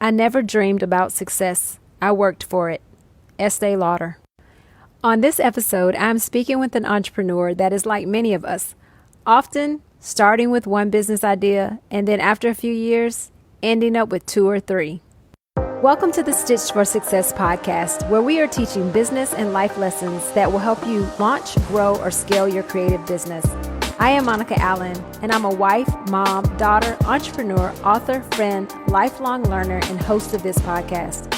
I never dreamed about success. I worked for it. Estee Lauder. On this episode, I'm speaking with an entrepreneur that is like many of us, often starting with one business idea and then after a few years, ending up with two or three. Welcome to the Stitched for Success podcast, where we are teaching business and life lessons that will help you launch, grow, or scale your creative business. I am Monica Allen, and I'm a wife, mom, daughter, entrepreneur, author, friend, lifelong learner, and host of this podcast.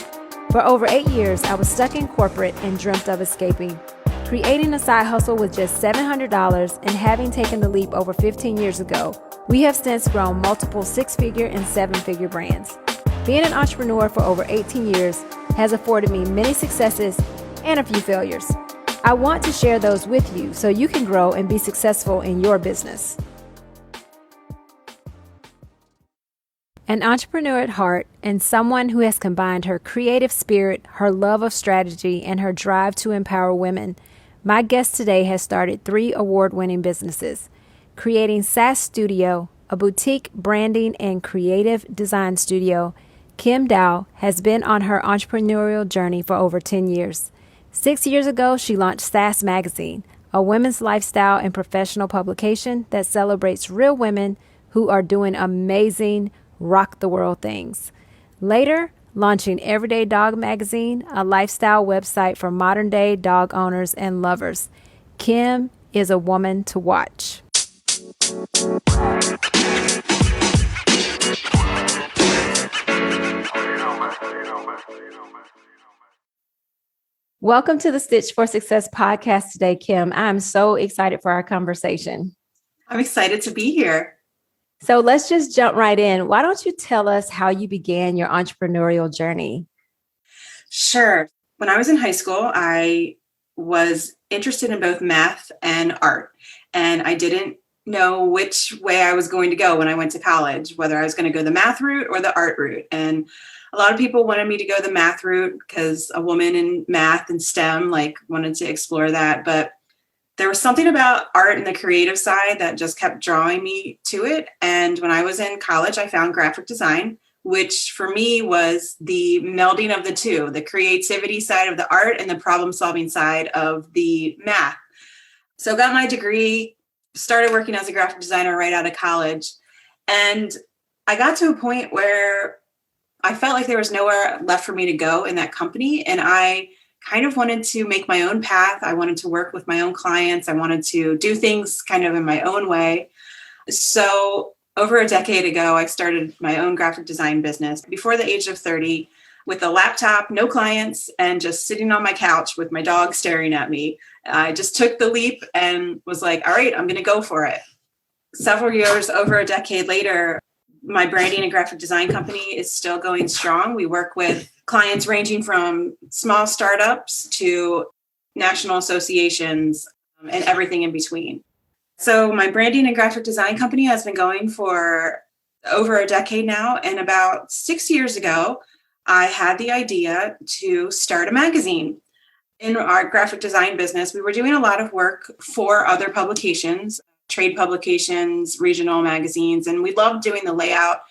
For over 8 years, I was stuck in corporate and dreamt of escaping. Creating a side hustle with just $700 and having taken the leap over 15 years ago, we have since grown multiple six-figure and seven-figure brands. Being an entrepreneur for over 18 years has afforded me many successes and a few failures. I want to share those with you so you can grow and be successful in your business. An entrepreneur at heart and someone who has combined her creative spirit, her love of strategy, and her drive to empower women, my guest today has started 3 award-winning businesses, creating Sass Studio, a boutique branding and creative design studio. Kim Dow has been on her entrepreneurial journey for over 10 years. 6 years ago, she launched Sass Magazine, a women's lifestyle and professional publication that celebrates real women who are doing amazing, rock the world things. Later, launching Everyday Dog Magazine, a lifestyle website for modern day dog owners and lovers. Kim is a woman to watch. Welcome to the Stitch for Success podcast today, Kim. I'm so excited for our conversation. I'm excited to be here. So let's just jump right in. Why don't you tell us how you began your entrepreneurial journey? Sure. When I was in high school, I was interested in both math and art, and I didn't know which way I was going to go when I went to college, whether I was going to go the math route or the art route. And a lot of people wanted me to go the math route because a woman in math and STEM wanted to explore that. But there was something about art and the creative side that just kept drawing me to it. And when I was in college, I found graphic design, which for me was the melding of the two, the creativity side of the art and the problem-solving side of the math. So got my degree, started working as a graphic designer right out of college. And I got to a point where I felt like there was nowhere left for me to go in that company. And I kind of wanted to make my own path. I wanted to work with my own clients. I wanted to do things kind of in my own way. So over a decade ago, I started my own graphic design business before the age of 30 with a laptop, no clients, and just sitting on my couch with my dog staring at me. I just took the leap and was like, all right, I'm going to go for it. Several years, over a decade later, my branding and graphic design company is still going strong. We work with clients ranging from small startups to national associations and everything in between. So my branding and graphic design company has been going for over a decade now. And about 6 years ago, I had the idea to start a magazine. In our graphic design business, we were doing a lot of work for other publications, trade publications, regional magazines, and we loved doing the layout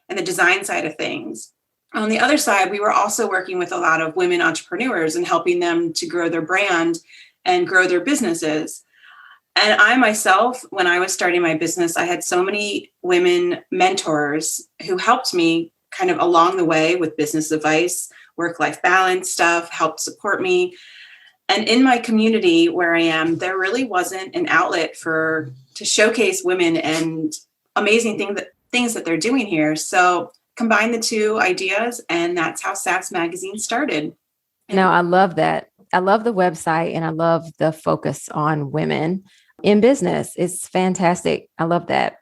and the design side of things. On the other side, we were also working with a lot of women entrepreneurs and helping them to grow their brand and grow their businesses. And I myself, when I was starting my business, I had so many women mentors who helped me kind of along the way with business advice, work-life balance stuff, helped support me. And in my community where I am, there really wasn't an outlet to showcase women and amazing things that they're doing here. So combine the two ideas, and that's how Sass Magazine started. No, I love that. I love the website and I love the focus on women in business. It's fantastic. I love that.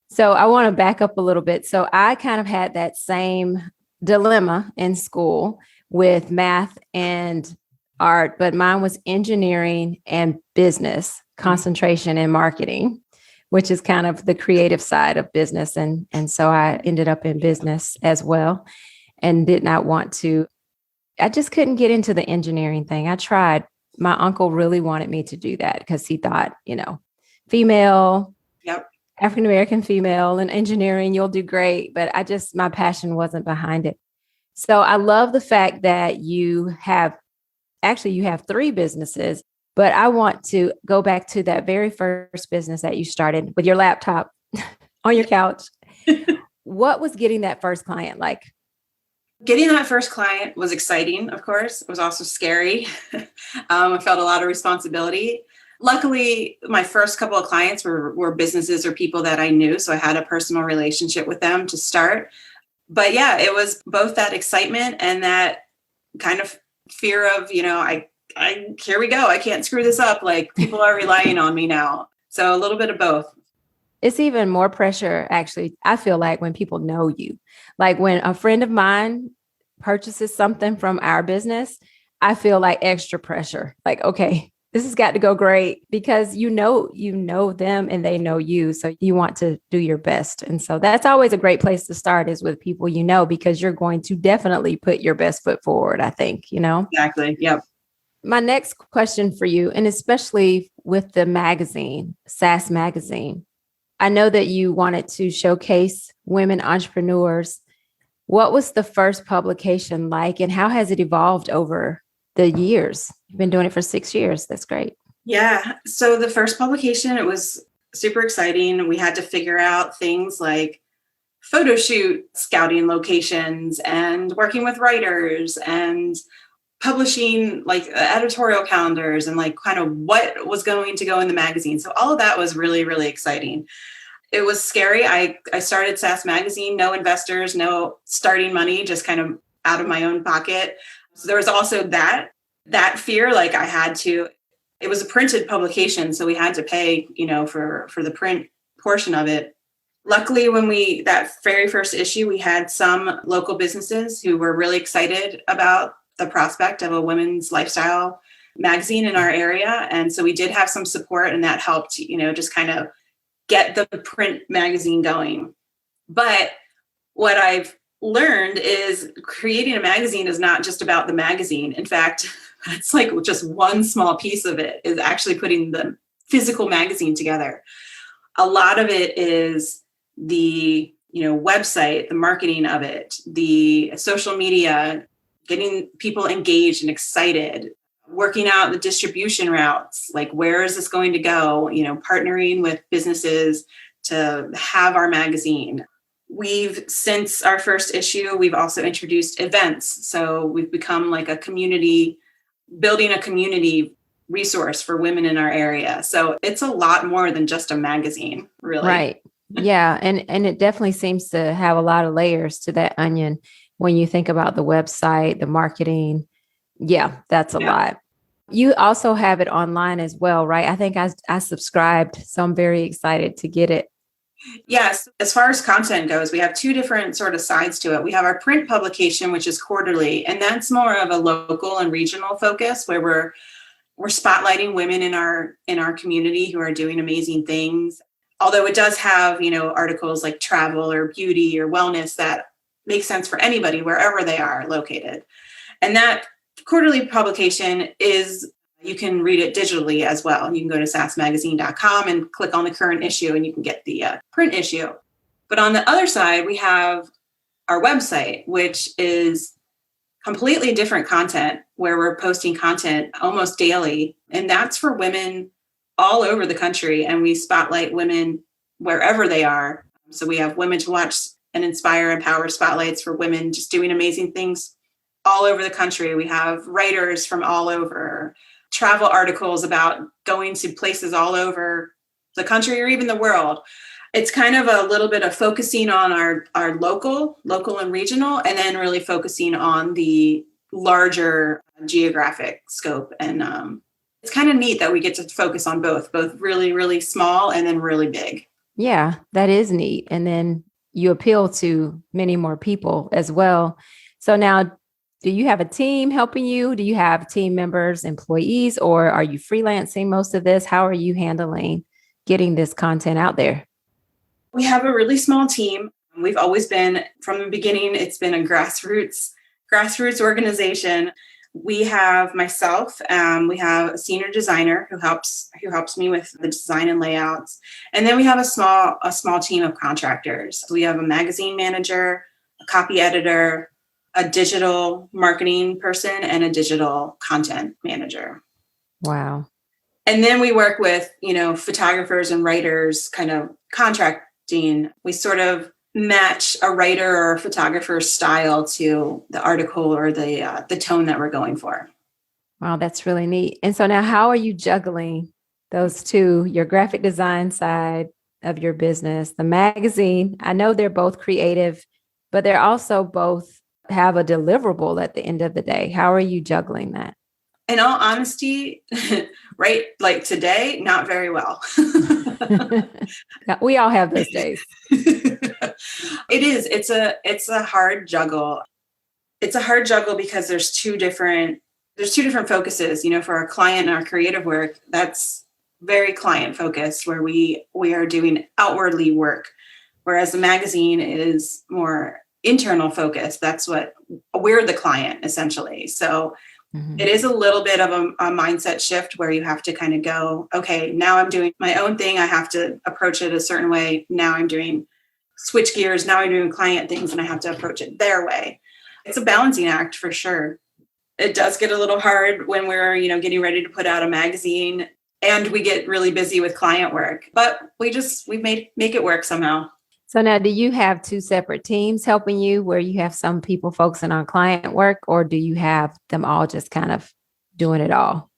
So I want to back up a little bit. So I kind of had that same dilemma in school with math and art, but mine was engineering and business, concentration in marketing, which is kind of the creative side of business. And so I ended up in business as well and did not want to. I just couldn't get into the engineering thing. I tried. My uncle really wanted me to do that because he thought, female, Yep. African-American female in engineering, you'll do great. But my passion wasn't behind it. So I love the fact that you have three businesses, but I want to go back to that very first business that you started with your laptop on your couch. What was getting that first client like? Getting that first client was exciting, of course. It was also scary. I felt a lot of responsibility. Luckily, my first couple of clients were businesses or people that I knew. So I had a personal relationship with them to start. But yeah, it was both that excitement and that kind of fear of, I here we go. I can't screw this up. Like people are relying on me now. So a little bit of both. It's even more pressure, actually, I feel like when people know you. Like when a friend of mine purchases something from our business, I feel like extra pressure. Like, okay, this has got to go great because you know them and they know you. So you want to do your best. And so that's always a great place to start is with people you know, because you're going to definitely put your best foot forward, I think, you know? Exactly. Yep. My next question for you, and especially with the magazine, Sass Magazine, I know that you wanted to showcase women entrepreneurs. What was the first publication like, and how has it evolved over the years? You've been doing it for 6 years. That's great. Yeah. So the first publication, it was super exciting. We had to figure out things like photo shoot scouting locations and working with writers and publishing like editorial calendars and like kind of what was going to go in the magazine. So all of that was really, really exciting. It was scary. I started Sass Magazine, no investors, no starting money, just kind of out of my own pocket. So there was also that fear, like I had to, it was a printed publication. So we had to pay, for the print portion of it. Luckily, that very first issue, we had some local businesses who were really excited about the prospect of a women's lifestyle magazine in our area. And so we did have some support and that helped, just kind of get the print magazine going. But what I've learned is creating a magazine is not just about the magazine. In fact, it's like just one small piece of it is actually putting the physical magazine together. A lot of it is the website, the marketing of it, the social media, getting people engaged and excited, working out the distribution routes, like where is this going to go, partnering with businesses to have our magazine. Since our first issue, we've also introduced events. So we've become like building a community resource for women in our area. So it's a lot more than just a magazine, really. Right. Yeah. And it definitely seems to have a lot of layers to that onion when you think about the website, the marketing. Yeah, that's a lot. You also have it online as well, right? I think I subscribed, so I'm very excited to get it. Yes. As far as content goes, we have two different sort of sides to it. We have our print publication, which is quarterly, and that's more of a local and regional focus where we're spotlighting women in our community who are doing amazing things. Although it does have, articles like travel or beauty or wellness that make sense for anybody wherever they are located. And that quarterly publication you can read it digitally as well. You can go to sassmagazine.com and click on the current issue and you can get the print issue. But on the other side, we have our website, which is completely different content where we're posting content almost daily. And that's for women all over the country. And we spotlight women wherever they are. So we have Women to Watch and Inspire and Power spotlights for women just doing amazing things all over the country. We have writers from all over, travel articles about going to places all over the country or even the world. It's kind of a little bit of focusing on our local and regional, and then really focusing on the larger geographic scope. And it's kind of neat that we get to focus on both really, really small and then really big. Yeah, that is neat. And then you appeal to many more people as well. So now, do you have a team helping you? Do you have team members, employees, or are you freelancing most of this? How are you handling getting this content out there? We have a really small team. We've always been, from the beginning, it's been a grassroots organization. We have myself, we have a senior designer who helps me with the design and layouts. And then we have a small team of contractors. So we have a magazine manager, a copy editor, a digital marketing person, and a digital content manager. Wow. And then we work with, photographers and writers, kind of contracting. We sort of match a writer or a photographer's style to the article or the tone that we're going for. Wow, that's really neat. And so now how are you juggling those two, your graphic design side of your business, the magazine? I know they're both creative, but they're also both have a deliverable at the end of the day. How are you juggling that? In all honesty, right, like today, not very well. We all have those days. It is. It's a hard juggle. It's a hard juggle because there's two different focuses. For our client and our creative work, that's very client focused, where we are doing outwardly work, whereas the magazine is more internal focused. That's what we're the client essentially. So it is a little bit of a mindset shift where you have to kind of go, okay, now I'm doing my own thing. I have to approach it a certain way. Now I'm doing switch gears. Now I'm doing client things and I have to approach it their way. It's a balancing act for sure. It does get a little hard when we're, getting ready to put out a magazine and we get really busy with client work, but we make it work somehow. So now, do you have two separate teams helping you where you have some people focusing on client work, or do you have them all just kind of doing it all?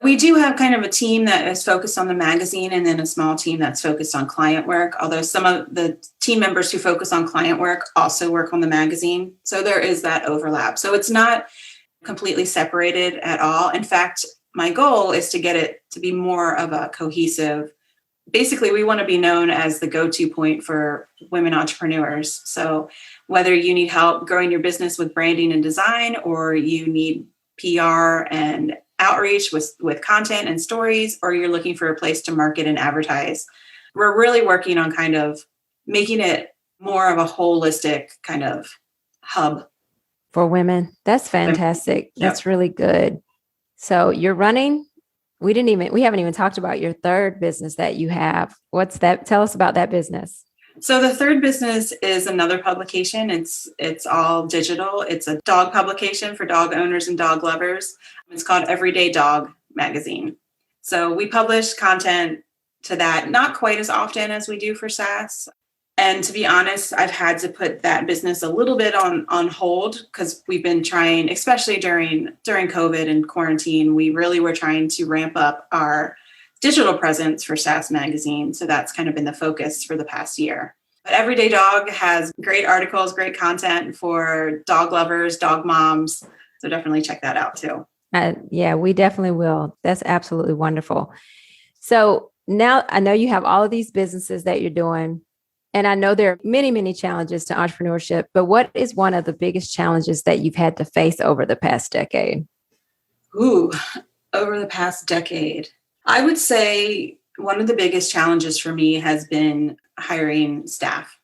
We do have kind of a team that is focused on the magazine and then a small team that's focused on client work, although some of the team members who focus on client work also work on the magazine. So there is that overlap. So it's not completely separated at all. In fact, my goal is to get it to be more of a cohesive. Basically, we want to be known as the go-to point for women entrepreneurs. So whether you need help growing your business with branding and design, or you need PR and outreach with content and stories, or you're looking for a place to market and advertise, we're really working on kind of making it more of a holistic kind of hub. For women. That's fantastic. Yep. That's really good. So you're running. We haven't even talked about your third business that you have. What's that? Tell us about that business. So the third business is another publication. It's all digital. It's a dog publication for dog owners and dog lovers. It's called Everyday Dog Magazine. So we publish content to that, not quite as often as we do for Sass. And to be honest, I've had to put that business a little bit on hold because we've been trying, especially during COVID and quarantine, we really were trying to ramp up our digital presence for Sass Magazine. So that's kind of been the focus for the past year. But Everyday Dog has great articles, great content for dog lovers, dog moms. So definitely check that out too. Yeah, we definitely will. That's absolutely wonderful. So now I know you have all of these businesses that you're doing. And I know there are many, many challenges to entrepreneurship, but what is one of the biggest challenges that you've had to face over the past decade? Over the past decade, I would say one of the biggest challenges for me has been hiring staff.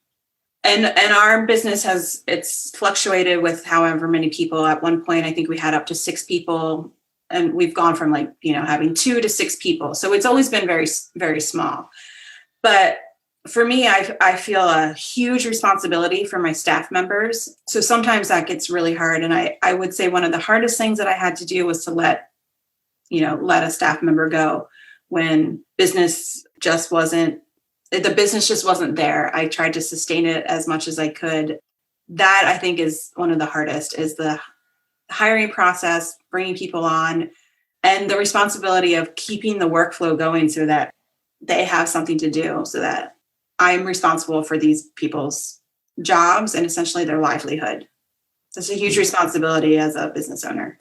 And our business it's fluctuated with however many people. At one point, I think we had up to 6 people, and we've gone from having 2 to 6 people. So it's always been very, very small. But for me, I feel a huge responsibility for my staff members. So sometimes that gets really hard. And I would say one of the hardest things that I had to do was to let a staff member go when the business just wasn't there. I tried to sustain it as much as I could. That I think is one of the hardest, is the hiring process, bringing people on, and the responsibility of keeping the workflow going so that they have something to do, so that I'm responsible for these people's jobs and essentially their livelihood. So it's a huge responsibility as a business owner.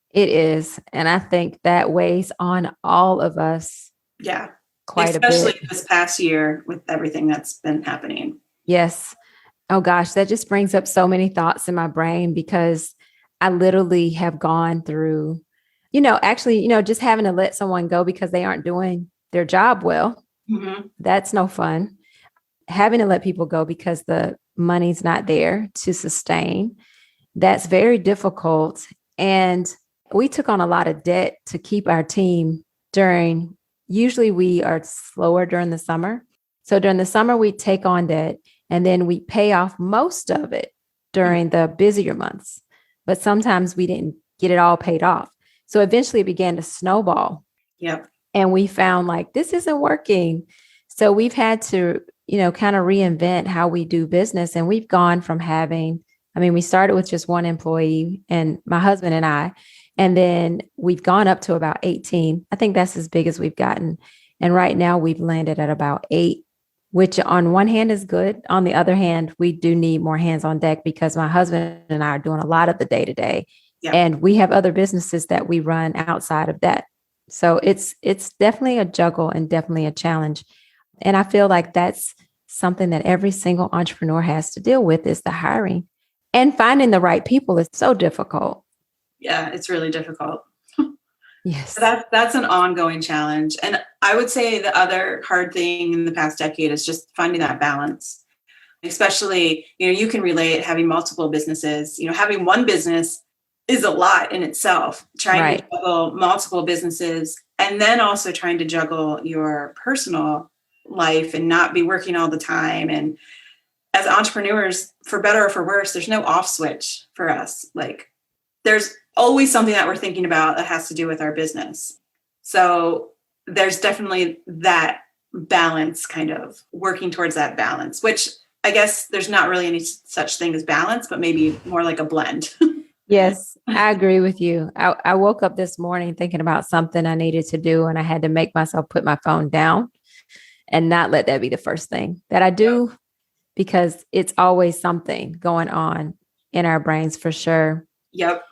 It is. And I think that weighs on all of us. Yeah. Quite especially a bit. This past year with everything that's been happening. Yes. Oh gosh, that just brings up so many thoughts in my brain, because I literally have gone through, just having to let someone go because they aren't doing their job well. Mm-hmm. That's no fun. Having to let people go because the money's not there to sustain. That's very difficult. And we took on a lot of debt to keep our team usually we are slower during the summer. So during the summer, we take on debt and then we pay off most of it during the busier months, but sometimes we didn't get it all paid off. So eventually it began to snowball. Yep. And we found like, this isn't working. So we've had to, kind of reinvent how we do business. And we've gone from we started with just one employee and my husband and I, and then we've gone up to about 18. I think that's as big as we've gotten. And right now we've landed at about 8, which on one hand is good. On the other hand, we do need more hands on deck because my husband and I are doing a lot of the day to day. And we have other businesses that we run outside of that. So it's definitely a juggle and definitely a challenge. And I feel like that's something that every single entrepreneur has to deal with is the hiring, and finding the right people is so difficult. Yeah, it's really difficult. Yes. So that's an ongoing challenge. And I would say the other hard thing in the past decade is just finding that balance. Especially, you can relate having multiple businesses. Having one business is a lot in itself. Trying to juggle multiple businesses and then also trying to juggle your personal life and not be working all the time. And as entrepreneurs, for better or for worse, there's no off switch for us. Like there's always something that we're thinking about that has to do with our business. So there's definitely that balance, kind of working towards that balance, which I guess there's not really any such thing as balance, but maybe more like a blend. Yes, I agree with you. I woke up this morning thinking about something I needed to do, and I had to make myself put my phone down and not let that be the first thing that I do, because it's always something going on in our brains for sure. Yep.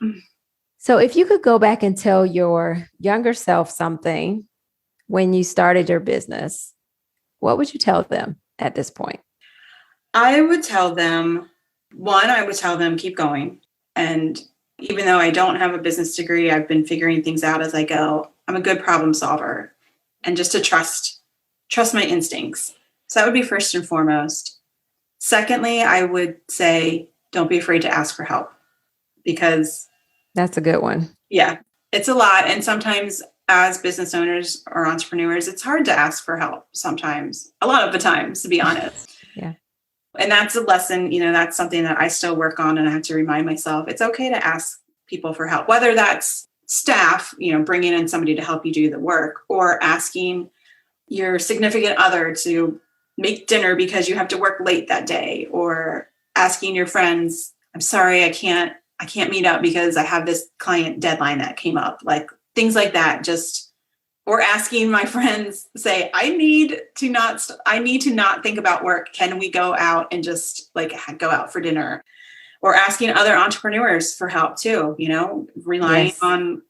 So if you could go back and tell your younger self something when you started your business, what would you tell them at this point? I would tell them, keep going. And even though I don't have a business degree, I've been figuring things out as I go. I'm a good problem solver, and just to trust my instincts. So that would be first and foremost. Secondly, I would say, don't be afraid to ask for help, because that's a good one. Yeah, it's a lot. And sometimes as business owners or entrepreneurs, it's hard to ask for help sometimes, a lot of the times, to be honest. Yeah. And that's a lesson, that's something that I still work on. And I have to remind myself, it's okay to ask people for help, whether that's staff, bringing in somebody to help you do the work, or asking your significant other to make dinner because you have to work late that day, or asking your friends, I'm sorry, I can't meet up because I have this client deadline that came up, like things like that. Or asking my friends, say, I need to not think about work. Can we go out and just go out for dinner? Or asking other entrepreneurs for help too, relying on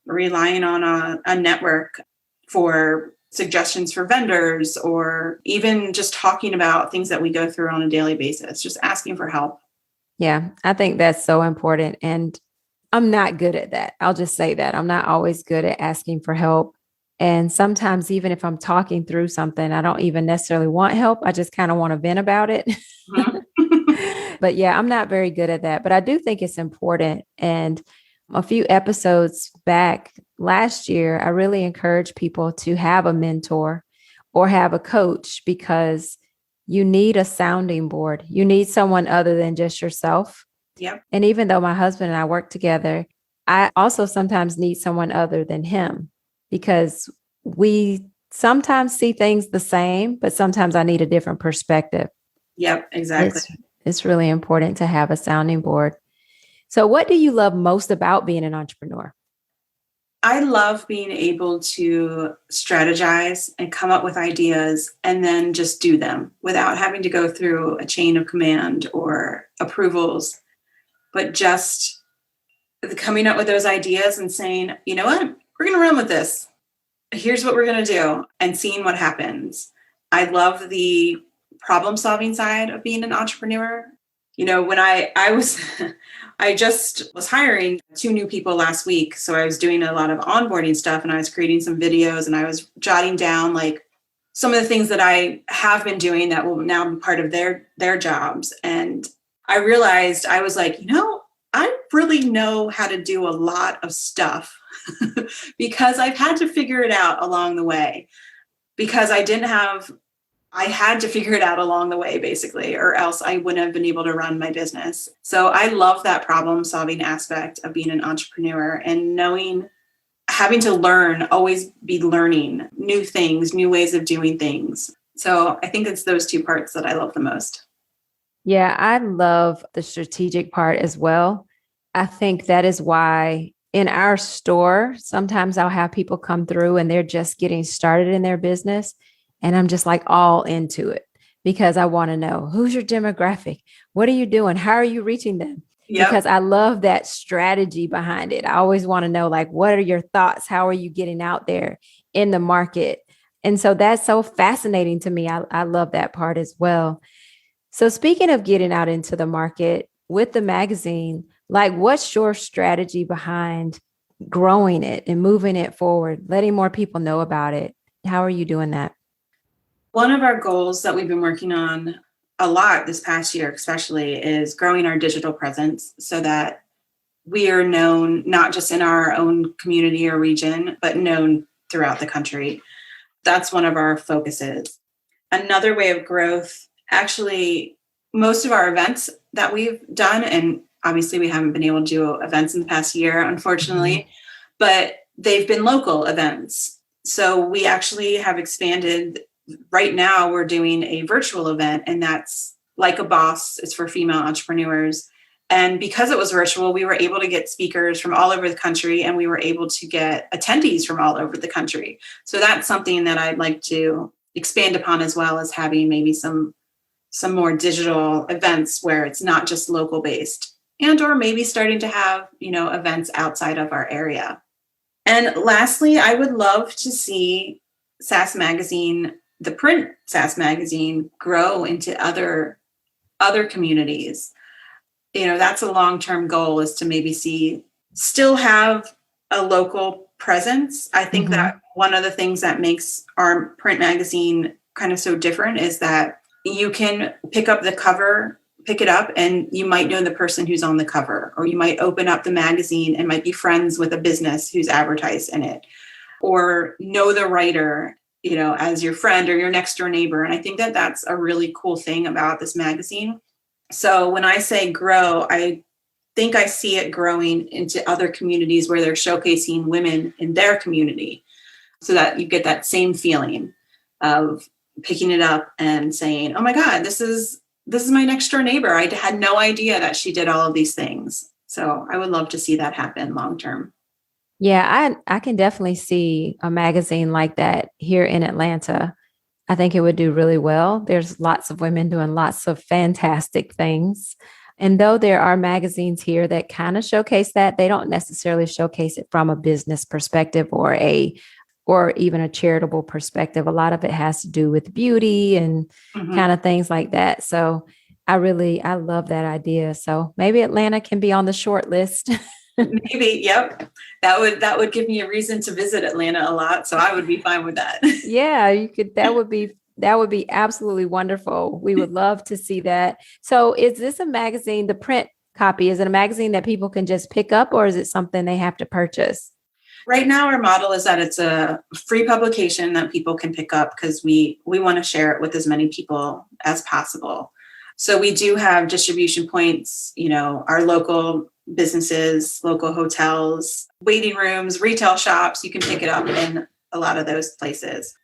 a network for suggestions for vendors, or even just talking about things that we go through on a daily basis, just asking for help. Yeah, I think that's so important. And I'm not good at that. I'll just say that I'm not always good at asking for help. And sometimes even if I'm talking through something, I don't even necessarily want help. I just kind of want to vent about it. Mm-hmm. But yeah, I'm not very good at that. But I do think it's important. And a few episodes back last year, I really encourage people to have a mentor or have a coach, because you need a sounding board. You need someone other than just yourself. Yep. And even though my husband and I work together, I also sometimes need someone other than him, because we sometimes see things the same, but sometimes I need a different perspective. Yep, exactly. It's really important to have a sounding board. So what do you love most about being an entrepreneur? I love being able to strategize and come up with ideas and then just do them without having to go through a chain of command or approvals, but just coming up with those ideas and saying, you know what, we're going to run with this. Here's what we're going to do, and seeing what happens. I love the problem solving side of being an entrepreneur. When I just was hiring 2 new people last week. So I was doing a lot of onboarding stuff, and I was creating some videos, and I was jotting down some of the things that I have been doing that will now be part of their jobs. And I realized, I was like, I really know how to do a lot of stuff because I've had to figure it out along the way, because I I had to figure it out along the way, basically, or else I wouldn't have been able to run my business. So I love that problem solving aspect of being an entrepreneur and knowing, having to learn, always be learning new things, new ways of doing things. So I think it's those two parts that I love the most. Yeah, I love the strategic part as well. I think that is why in our store, sometimes I'll have people come through and they're just getting started in their business. And I'm just like all into it because I want to know who's your demographic? What are you doing? How are you reaching them? Yep. Because I love that strategy behind it. I always want to know, like, what are your thoughts? How are you getting out there in the market? And so that's so fascinating to me. I love that part as well. So speaking of getting out into the market with the magazine, like what's your strategy behind growing it and moving it forward, letting more people know about it? How are you doing that? One of our goals that we've been working on a lot this past year, especially, is growing our digital presence so that we are known not just in our own community or region, but known throughout the country. That's one of our focuses. Another way of growth, actually, most of our events that we've done, and obviously we haven't been able to do events in the past year, unfortunately, but they've been local events. So we actually have expanded. Right now, we're doing a virtual event, and that's Like a Boss. It's for female entrepreneurs. And because it was virtual, we were able to get speakers from all over the country, and we were able to get attendees from all over the country. So that's something that I'd like to expand upon, as well as having maybe some more digital events where it's not just local based, and or maybe starting to have, events outside of our area. And lastly, I would love to see Sass Magazine, the print Sass Magazine, grow into other communities. That's a long-term goal, is to maybe still have a local presence. I think that one of the things that makes our print magazine kind of so different is that you can pick it up, and you might know the person who's on the cover, or you might open up the magazine and might be friends with a business who's advertised in it, or know the writer, as your friend or your next door neighbor. And I think that that's a really cool thing about this magazine. So when I say grow, I think I see it growing into other communities where they're showcasing women in their community, so that you get that same feeling of picking it up and saying, oh my God, this is my next door neighbor. I had no idea that she did all of these things. So I would love to see that happen long term. Yeah, I can definitely see a magazine like that here in Atlanta. I think it would do really well. There's lots of women doing lots of fantastic things. And though there are magazines here that kind of showcase that, they don't necessarily showcase it from a business perspective or even a charitable perspective. A lot of it has to do with beauty and kind of things like that. So I love that idea. So maybe Atlanta can be on the short list. Maybe, yep. That would give me a reason to visit Atlanta a lot. So I would be fine with that. Yeah, you could. That would be absolutely wonderful. We would love to see that. So is this a magazine, the print copy, is it a magazine that people can just pick up, or is it something they have to purchase? Right now, our model is that it's a free publication that people can pick up, because we want to share it with as many people as possible. So we do have distribution points, our local businesses, local hotels, waiting rooms, retail shops. You can pick it up in a lot of those places.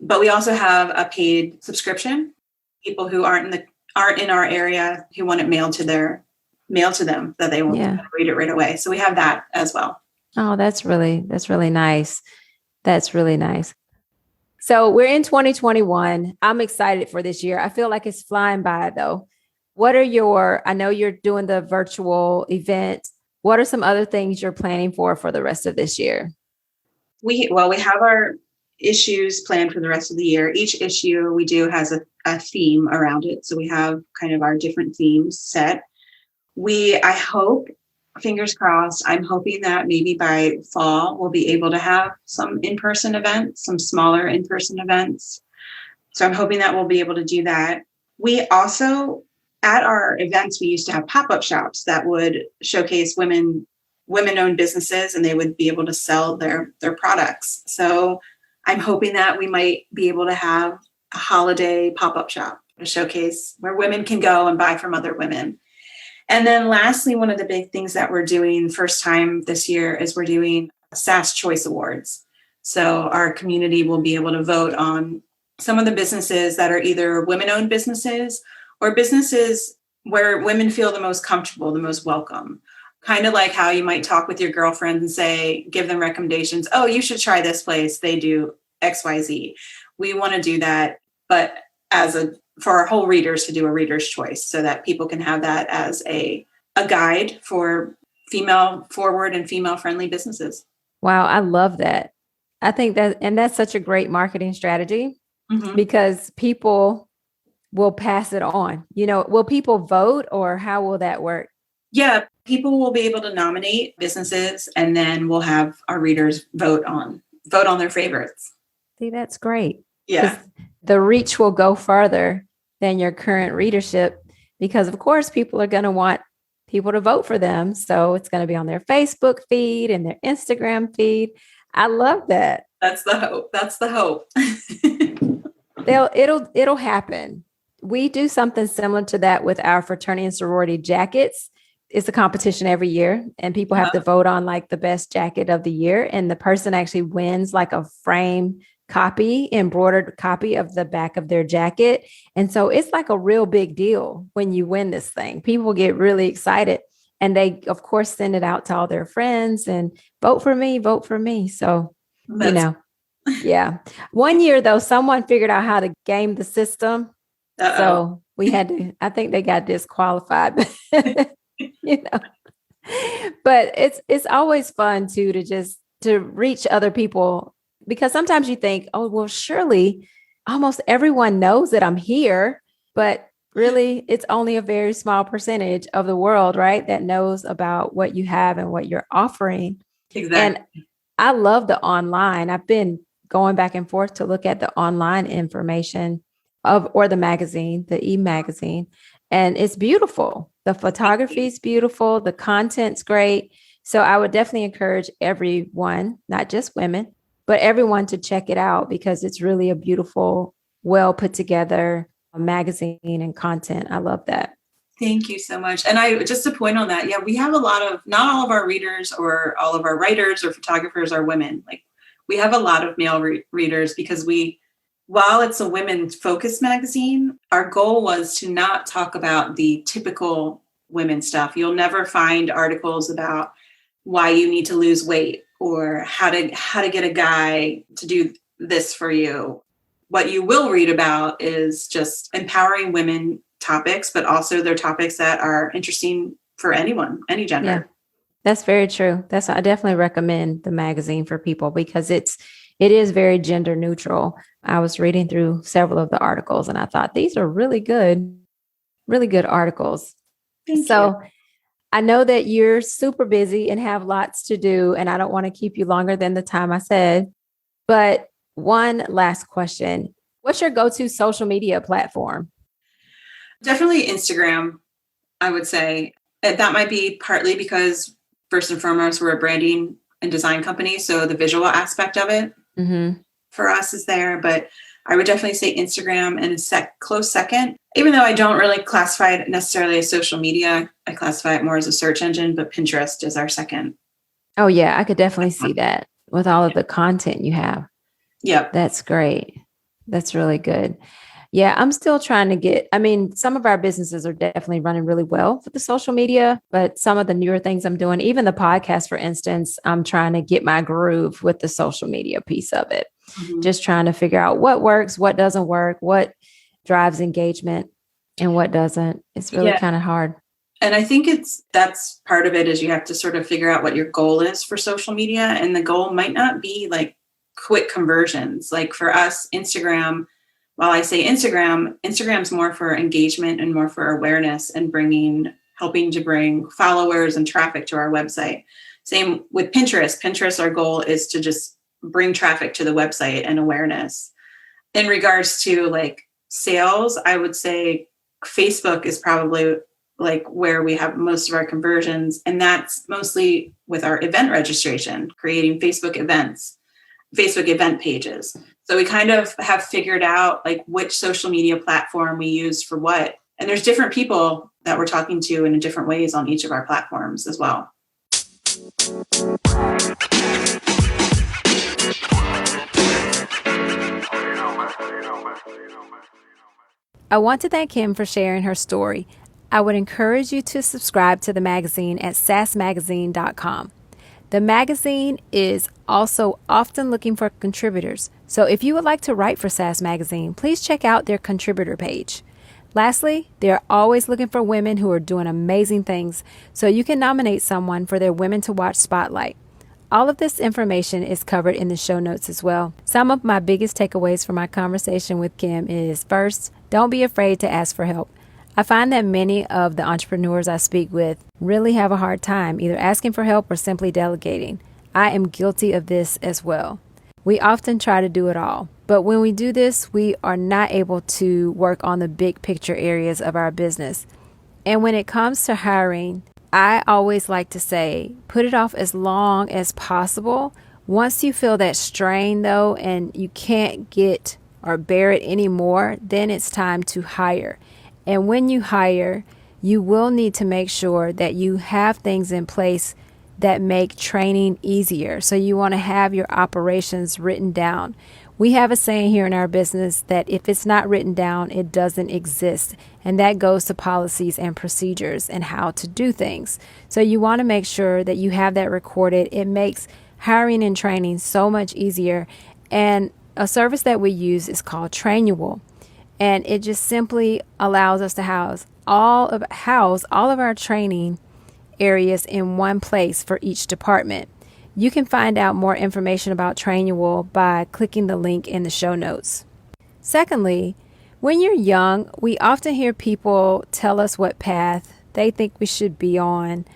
But we also have a paid subscription. People who aren't in our area, who want it mailed to them, that they will read it right away. So we have that as well. Oh, that's really nice. That's really nice. So we're in 2021. I'm excited for this year. I feel like it's flying by though. I know you're doing the virtual event. What are some other things you're planning for the rest of this year? We have our issues planned for the rest of the year. Each issue we do has a theme around it. So we have kind of our different themes set. I hope, fingers crossed, I'm hoping that maybe by fall, we'll be able to have some in-person events, some smaller in-person events. So I'm hoping that we'll be able to do that. We also, at our events, we used to have pop-up shops that would showcase women-owned businesses, and they would be able to sell their products. So I'm hoping that we might be able to have a holiday pop-up shop, a showcase where women can go and buy from other women. And then lastly, one of the big things that we're doing first time this year is we're doing Sass Choice Awards. So our community will be able to vote on some of the businesses that are either women-owned businesses or businesses where women feel the most comfortable, the most welcome. Kind of like how you might talk with your girlfriend and say, give them recommendations. Oh, you should try this place. They do XYZ. We want to do that, but for our whole readers to do a reader's choice so that people can have that as a guide for female forward and female friendly businesses. Wow, I love that. I think that's such a great marketing strategy because people will pass it on. Will people vote or how will that work? Yeah, people will be able to nominate businesses and then we'll have our readers vote on their favorites. See, that's great. Yeah. The reach will go further than your current readership because, of course, people are going to want people to vote for them. So it's going to be on their Facebook feed and their Instagram feed. I love that. That's the hope. It'll happen. We do something similar to that with our fraternity and sorority jackets. It's a competition every year and people have to vote on like the best jacket of the year. And the person actually wins like a frame embroidered copy of the back of their jacket. And so it's like a real big deal when you win this thing. People get really excited and they, of course, send it out to all their friends and vote for me. So, yeah. One year though, someone figured out how to game the system. So we had to, I think they got disqualified, but it's always fun to reach other people. Because sometimes you think, oh, well, surely almost everyone knows that I'm here, but really it's only a very small percentage of the world, right? That knows about what you have and what you're offering. Exactly. And I love the online. I've been going back and forth to look at the online information or the magazine, the e-magazine, and it's beautiful. The photography is beautiful. The content's great. So I would definitely encourage everyone, not just women, but everyone to check it out because it's really a beautiful, well put together magazine and content. I love that. Thank you so much. And just to point on that, yeah, we have not all of our readers or all of our writers or photographers are women. Like we have a lot of male readers because while it's a women's focused magazine, our goal was to not talk about the typical women stuff. You'll never find articles about why you need to lose weight or how to get a guy to do this for you. What you will read about is just empowering women topics, but also they're topics that are interesting for anyone, any gender. Yeah, that's very true. I definitely recommend the magazine for people because it is very gender neutral. I was reading through several of the articles and I thought these are really good articles. Thank you. I know that you're super busy and have lots to do, and I don't want to keep you longer than the time I said. But one last question. What's your go-to social media platform? Definitely Instagram, I would say. That might be partly because first and foremost, we're a branding and design company. So the visual aspect of it for us is there. But I would definitely say Instagram and a close second. Even though I don't really classify it necessarily as social media, I classify it more as a search engine, but Pinterest is our second. Oh, yeah, I could definitely see that with all of the content you have. Yep. That's great. That's really good. Yeah, I'm still trying to some of our businesses are definitely running really well with the social media, but some of the newer things I'm doing, even the podcast, for instance, I'm trying to get my groove with the social media piece of it. Just trying to figure out what works, what doesn't work, what drives engagement and what doesn't. It's really kind of hard. And I think that's part of it is you have to sort of figure out what your goal is for social media. And the goal might not be like quick conversions. Like for us, Instagram, while I say Instagram's more for engagement and more for awareness and helping to bring followers and traffic to our website. Same with Pinterest. Pinterest, our goal is to just bring traffic to the website and awareness. In regards to like sales, I would say Facebook is probably like where we have most of our conversions. And that's mostly with our event registration, creating Facebook events. Facebook event pages. So we kind of have figured out like which social media platform we use for what. And there's different people that we're talking to in different ways on each of our platforms as well. I want to thank Kim for sharing her story. I would encourage you to subscribe to the magazine at sassmagazine.com. The magazine is also often looking for contributors, so if you would like to write for Sass Magazine, please check out their contributor page. Lastly, they are always looking for women who are doing amazing things, so you can nominate someone for their Women to Watch Spotlight. All of this information is covered in the show notes as well. Some of my biggest takeaways from my conversation with Kim is, first, don't be afraid to ask for help. I find that many of the entrepreneurs I speak with really have a hard time either asking for help or simply delegating. I am guilty of this as well. We often try to do it all, but when we do this, we are not able to work on the big picture areas of our business. And when it comes to hiring, I always like to say, put it off as long as possible. Once you feel that strain though, and you can't get or bear it anymore, then it's time to hire. And when you hire, you will need to make sure that you have things in place that make training easier. So you want to have your operations written down. We have a saying here in our business that if it's not written down, it doesn't exist. And that goes to policies and procedures and how to do things. So you want to make sure that you have that recorded. It makes hiring and training so much easier. And a service that we use is called Trainual. And it just simply allows us to house all of our training areas in one place for each department. You can find out more information about Trainual by clicking the link in the show notes. Secondly, when you're young, we often hear people tell us what path they think we should be on,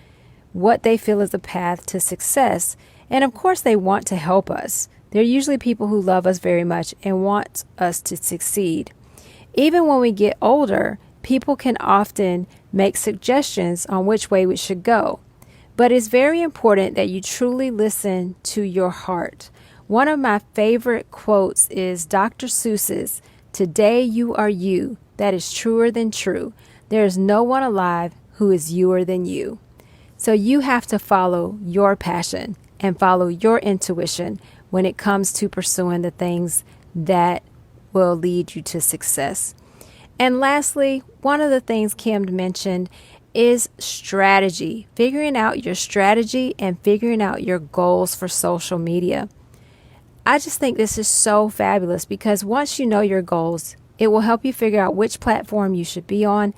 what they feel is a path to success. And of course, they want to help us. They're usually people who love us very much and want us to succeed. Even when we get older, people can often make suggestions on which way we should go. But it's very important that you truly listen to your heart. One of my favorite quotes is Dr. Seuss's, "Today you are you. That is truer than true. There is no one alive who is youer than you." So you have to follow your passion and follow your intuition when it comes to pursuing the things that will lead you to success. And lastly, one of the things Kim mentioned is strategy, figuring out your strategy and figuring out your goals for social media. I just think this is so fabulous because once you know your goals, it will help you figure out which platform you should be on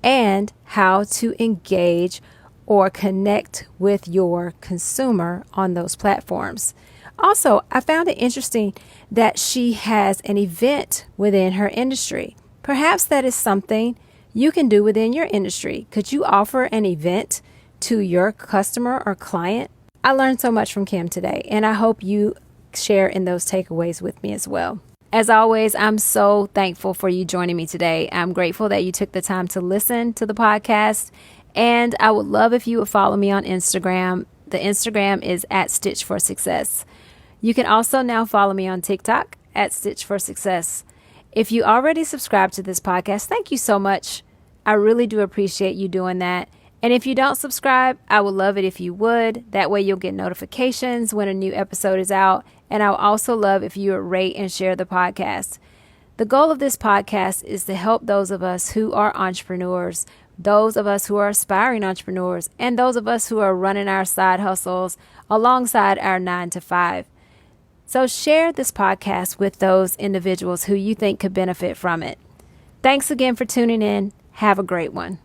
and how to engage or connect with your consumer on those platforms. Also, I found it interesting that she has an event within her industry. Perhaps that is something you can do within your industry. Could you offer an event to your customer or client? I learned so much from Kim today, and I hope you share in those takeaways with me as well. As always, I'm so thankful for you joining me today. I'm grateful that you took the time to listen to the podcast, and I would love if you would follow me on Instagram. The Instagram is @StitchForSuccess. You can also now follow me on TikTok @StitchForSuccess. If you already subscribe to this podcast, thank you so much. I really do appreciate you doing that. And if you don't subscribe, I would love it if you would. That way you'll get notifications when a new episode is out. And I would also love if you would rate and share the podcast. The goal of this podcast is to help those of us who are entrepreneurs, those of us who are aspiring entrepreneurs, and those of us who are running our side hustles alongside our 9 to 5. So share this podcast with those individuals who you think could benefit from it. Thanks again for tuning in. Have a great one.